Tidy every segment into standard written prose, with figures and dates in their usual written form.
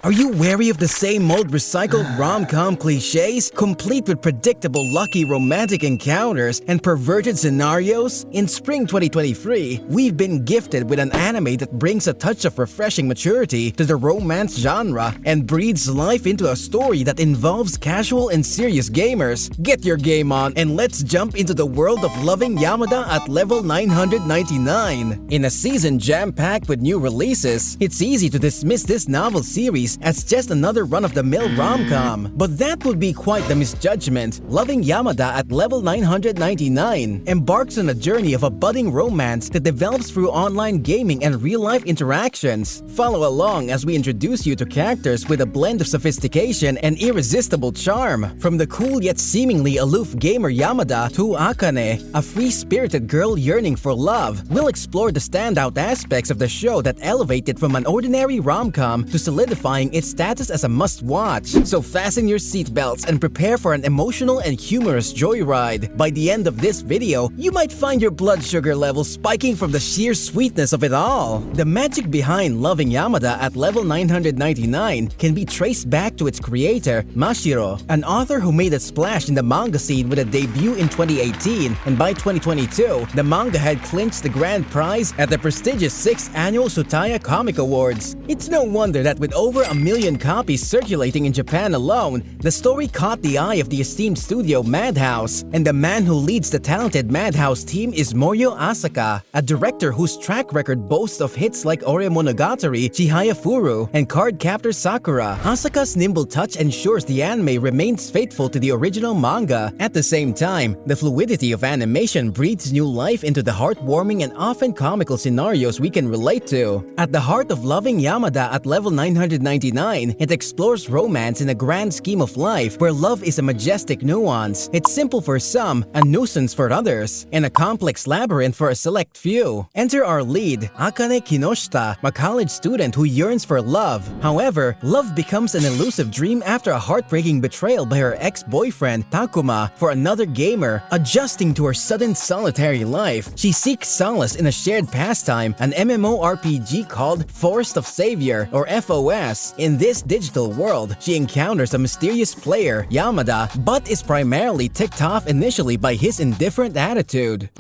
Are you wary of the same old recycled rom-com clichés, complete with predictable lucky romantic encounters and perverted scenarios? In spring 2023, we've been gifted with an anime that brings a touch of refreshing maturity to the romance genre and breathes life into a story that involves casual and serious gamers. Get your game on and let's jump into the world of Loving Yamada at level 999. In a season jam-packed with new releases, it's easy to dismiss this novel series as just another run-of-the-mill rom-com. But that would be quite the misjudgment. Loving Yamada at level 999 embarks on a journey of a budding romance that develops through online gaming and real-life interactions. Follow along as we introduce you to characters with a blend of sophistication and irresistible charm. From the cool yet seemingly aloof gamer Yamada to Akane, a free-spirited girl yearning for love, we'll explore the standout aspects of the show that elevate it from an ordinary rom-com to solidifying its status as a must-watch. So fasten your seatbelts and prepare for an emotional and humorous joyride. By the end of this video, you might find your blood sugar levels spiking from the sheer sweetness of it all. The magic behind Loving Yamada at level 999 can be traced back to its creator, Mashiro, an author who made a splash in the manga scene with a debut in 2018, and by 2022, the manga had clinched the grand prize at the prestigious 6th Annual Tsutaya Comic Awards. It's no wonder that with over 1 million copies circulating in Japan alone, the story caught the eye of the esteemed studio Madhouse, and the man who leads the talented Madhouse team is Morio Asaka, a director whose track record boasts of hits like Ore Monogatari, Chihaya Furu, and Cardcaptor Sakura. Asaka's nimble touch ensures the anime remains faithful to the original manga. At the same time, the fluidity of animation breathes new life into the heartwarming and often comical scenarios we can relate to. At the heart of Loving Yamada at level 999, it explores romance in a grand scheme of life where love is a majestic nuance. It's simple for some, a nuisance for others, and a complex labyrinth for a select few. Enter our lead, Akane Kinoshita, a college student who yearns for love. However, love becomes an elusive dream after a heartbreaking betrayal by her ex-boyfriend, Takuma, for another gamer. Adjusting to her sudden solitary life, she seeks solace in a shared pastime, an MMORPG called Forest of Savior, or FOS. In this digital world, she encounters a mysterious player, Yamada, but is primarily ticked off initially by his indifferent attitude.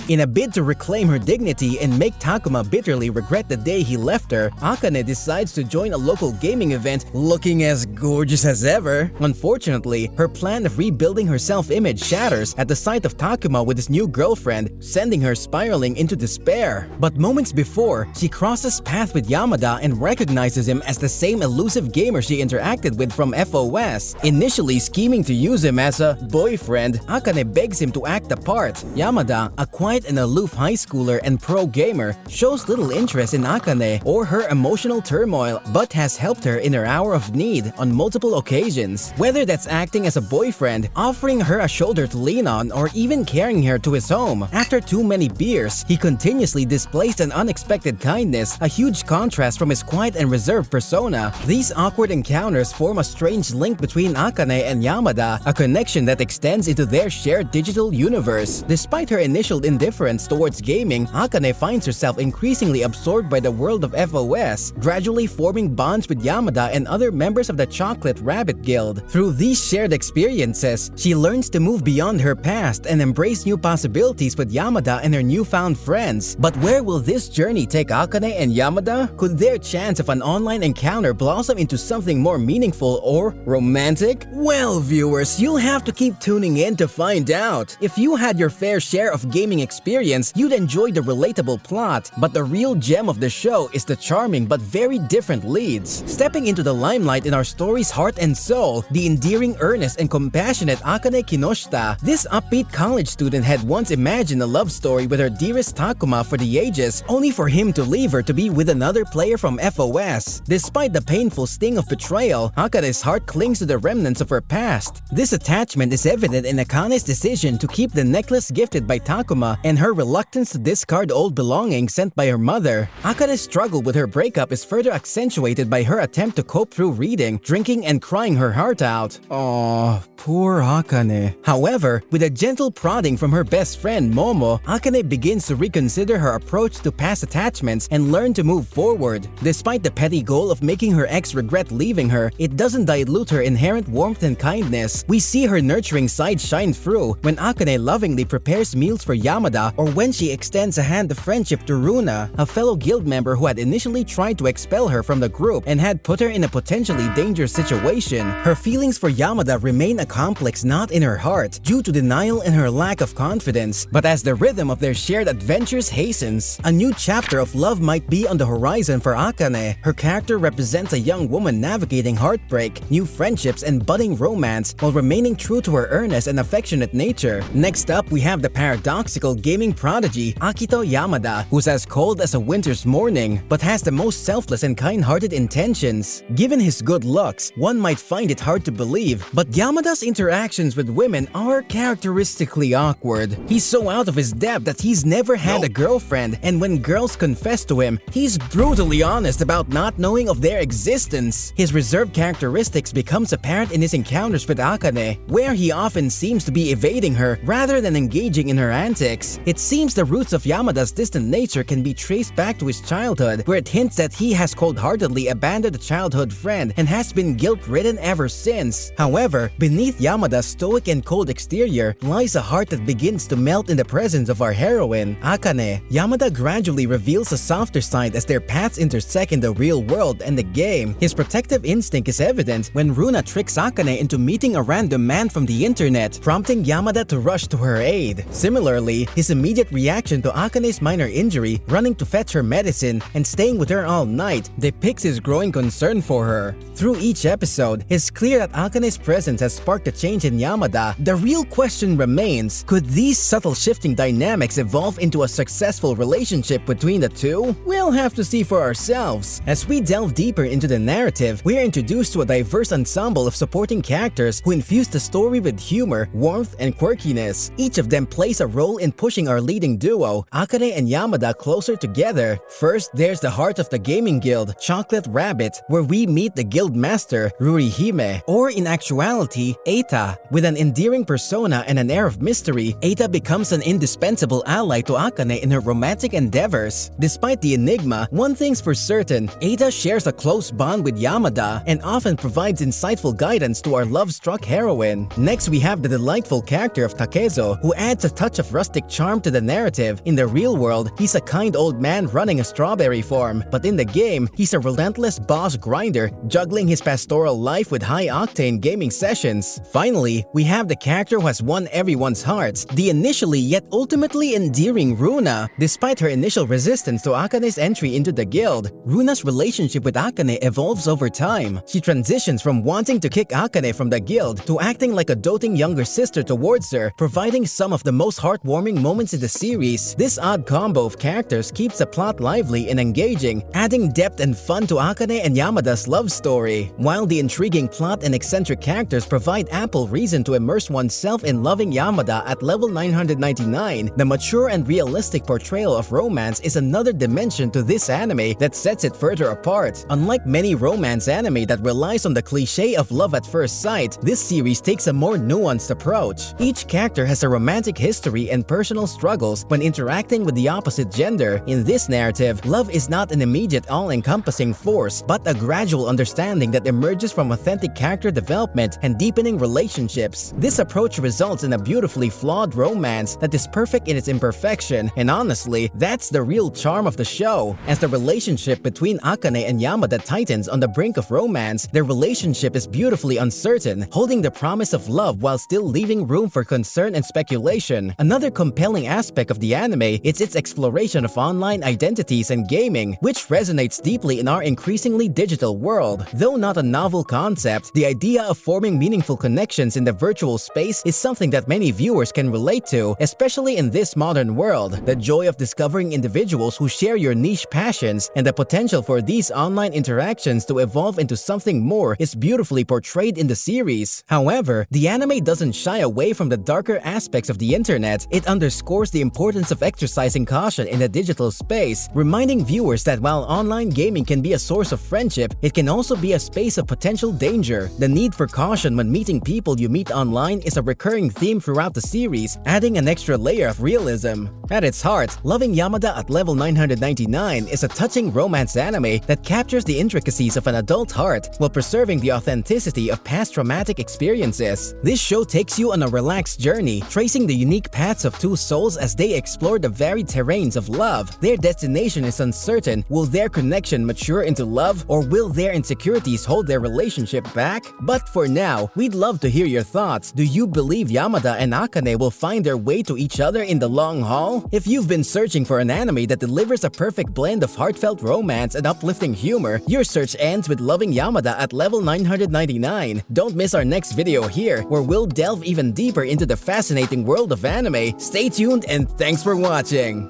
In a bid to reclaim her dignity and make Takuma bitterly regret the day he left her, Akane decides to join a local gaming event looking as gorgeous as ever. Unfortunately, her plan of rebuilding her self-image shatters at the sight of Takuma with his new girlfriend, sending her spiraling into despair. But moments before, she crosses paths with Yamada and recognizes him as the same elusive gamer she interacted with from FOS. Initially scheming to use him as a boyfriend, Akane begs him to act the part. Yamada, a quiet and aloof high schooler and pro gamer, shows little interest in Akane or her emotional turmoil, but has helped her in her hour of need on multiple occasions. Whether that's acting as a boyfriend, offering her a shoulder to lean on, or even carrying her to his home. After too many beers, he continuously displays an unexpected kindness, a huge contrast from his quiet and reserved persona. These awkward encounters form a strange link between Akane and Yamada, a connection that extends into their shared digital universe. Despite her initial indifference towards gaming, Akane finds herself increasingly absorbed by the world of FOS, gradually forming bonds with Yamada and other members of the Chocolate Rabbit Guild. Through these shared experiences, she learns to move beyond her past and embrace new possibilities with Yamada and her newfound friends. But where will this journey take Akane and Yamada? Could their chance of an online encounter blossom into something more meaningful or romantic? Well, viewers, you'll have to keep tuning in to find out. If you had your fair share of gaming experience, you'd enjoy the relatable plot, but the real gem of the show is the charming but very different leads. Stepping into the limelight in our story's heart and soul, the endearing, earnest, and compassionate Akane Kinoshita. This upbeat college student had once imagined a love story with her dearest Takuma for the ages, only for him to leave her to be with another player from FOS. Despite the painful sting of betrayal, Akane's heart clings to the remnants of her past. This attachment is evident in Akane's decision to keep the necklace gifted by Takuma and her reluctance to discard old belongings sent by her mother. Akane's struggle with her breakup is further accentuated by her attempt to cope through reading, drinking, and crying her heart out. Aww, poor Akane. However, with a gentle prodding from her best friend Momo, Akane begins to reconsider her approach to past attachments and learn to move forward. Despite the petty goal of making her ex regret leaving her, it doesn't dilute her inherent warmth and kindness. We see her nurturing side shine through when Akane lovingly prepares meals for Yamada, or when she extends a hand of friendship to Runa, a fellow guild member who had initially tried to expel her from the group and had put her in a potentially dangerous situation. Her feelings for Yamada remain a complex knot in her heart due to denial and her lack of confidence. But as the rhythm of their shared adventures hastens, a new chapter of love might be on the horizon for Akane. Her character represents a young woman navigating heartbreak, new friendships, and budding romance while remaining true to her earnest and affectionate nature. Next up, we have the paradoxical gaming prodigy Akito Yamada, who's as cold as a winter's morning but has the most selfless and kind-hearted intentions. Given his good looks, one might find it hard to believe, but Yamada's interactions with women are characteristically awkward. He's so out of his depth that he's never had a girlfriend, and when girls confess to him, he's brutally honest about not knowing of their existence. His reserved characteristics becomes apparent in his encounters with Akane, where he often seems to be evading her rather than engaging in her antics. It seems the roots of Yamada's distant nature can be traced back to his childhood, where it hints that he has cold-heartedly abandoned a childhood friend and has been guilt-ridden ever since. However, beneath Yamada's stoic and cold exterior lies a heart that begins to melt in the presence of our heroine, Akane. Yamada gradually reveals a softer side as their paths intersect in the real world and the game. His protective instinct is evident when Runa tricks Akane into meeting a random man from the internet, prompting Yamada to rush to her aid. Similarly, his immediate reaction to Akane's minor injury, running to fetch her medicine and staying with her all night, depicts his growing concern for her. Through each episode, it's clear that Akane's presence has sparked a change in Yamada. The real question remains, could these subtle shifting dynamics evolve into a successful relationship between the two? We'll have to see for ourselves. As we delve deeper into the narrative, we are introduced to a diverse ensemble of supporting characters who infuse the story with humor, warmth, and quirkiness. Each of them plays a role in pushing our leading duo, Akane and Yamada, closer together. First, there's the heart of the gaming guild, Chocolate Rabbit, where we meet the guild master, Rurihime, or in actuality, Eita. With an endearing persona and an air of mystery, Eita becomes an indispensable ally to Akane in her romantic endeavors. Despite the enigma, one thing's for certain, Eita shares a close bond with Yamada and often provides insightful guidance to our love-struck heroine. Next, we have the delightful character of Takezo, who adds a touch of rustic charm to the narrative. In the real world, he's a kind old man running a strawberry farm, but in the game, he's a relentless boss grinder, juggling his pastoral life with high-octane gaming sessions. Finally, we have the character who has won everyone's hearts, the initially yet ultimately endearing Runa. Despite her initial resistance to Akane's entry into the guild, Runa's relationship with Akane evolves over time. She transitions from wanting to kick Akane from the guild to acting like a doting younger sister towards her, providing some of the most heartwarming moments in the series. This odd combo of characters keeps the plot lively and engaging, adding depth and fun to Akane and Yamada's love story. While the intriguing plot and eccentric characters provide ample reason to immerse oneself in Loving Yamada at level 999, the mature and realistic portrayal of romance is another dimension to this anime that sets it further apart. Unlike many romance anime that relies on the cliché of love at first sight, this series takes a more nuanced approach. Each character has a romantic history and personal struggles when interacting with the opposite gender. In this narrative, love is not an immediate all-encompassing force, but a gradual understanding that emerges from authentic character development and deepening relationships. This approach results in a beautifully flawed romance that is perfect in its imperfection, and honestly, that's the real charm of the show. As the relationship between Akane and Yamada tightens on the brink of romance, their relationship is beautifully uncertain, holding the promise of love while still leaving room for concern and speculation. Another compelling aspect of the anime is its exploration of online identities and gaming, which resonates deeply in our increasingly digital world. Though not a novel concept, the idea of forming meaningful connections in the virtual space is something that many viewers can relate to, especially in this modern world. The joy of discovering individuals who share your niche passions and the potential for these online interactions to evolve into something more is beautifully portrayed in the series. However, the anime doesn't shy away from the darker aspects of the internet. It underscores the importance of exercising caution in the digital space, reminding viewers that while online gaming can be a source of friendship, it can also be a space of potential danger. The need for caution when meeting people you meet online is a recurring theme throughout the series, adding an extra layer of realism. At its heart, Loving Yamada at level 999 is a touching romance anime that captures the intricacies of an adult heart while preserving the authenticity of past traumatic experiences. This show takes you on a relaxed journey, tracing the unique paths of two souls as they explore the varied terrains of love. Their destination is uncertain. Will their connection mature into love, or will their insecurities hold their relationship back? But for now, we'd love to hear your thoughts. Do you believe Yamada and Akane will find their way to each other in the long haul? If you've been searching for an anime that delivers a perfect blend of heartfelt romance and uplifting humor, your search ends with Loving Yamada at level 999. Don't miss our next video here, where we'll delve even deeper into the fascinating world of anime. Stay tuned and thanks for watching!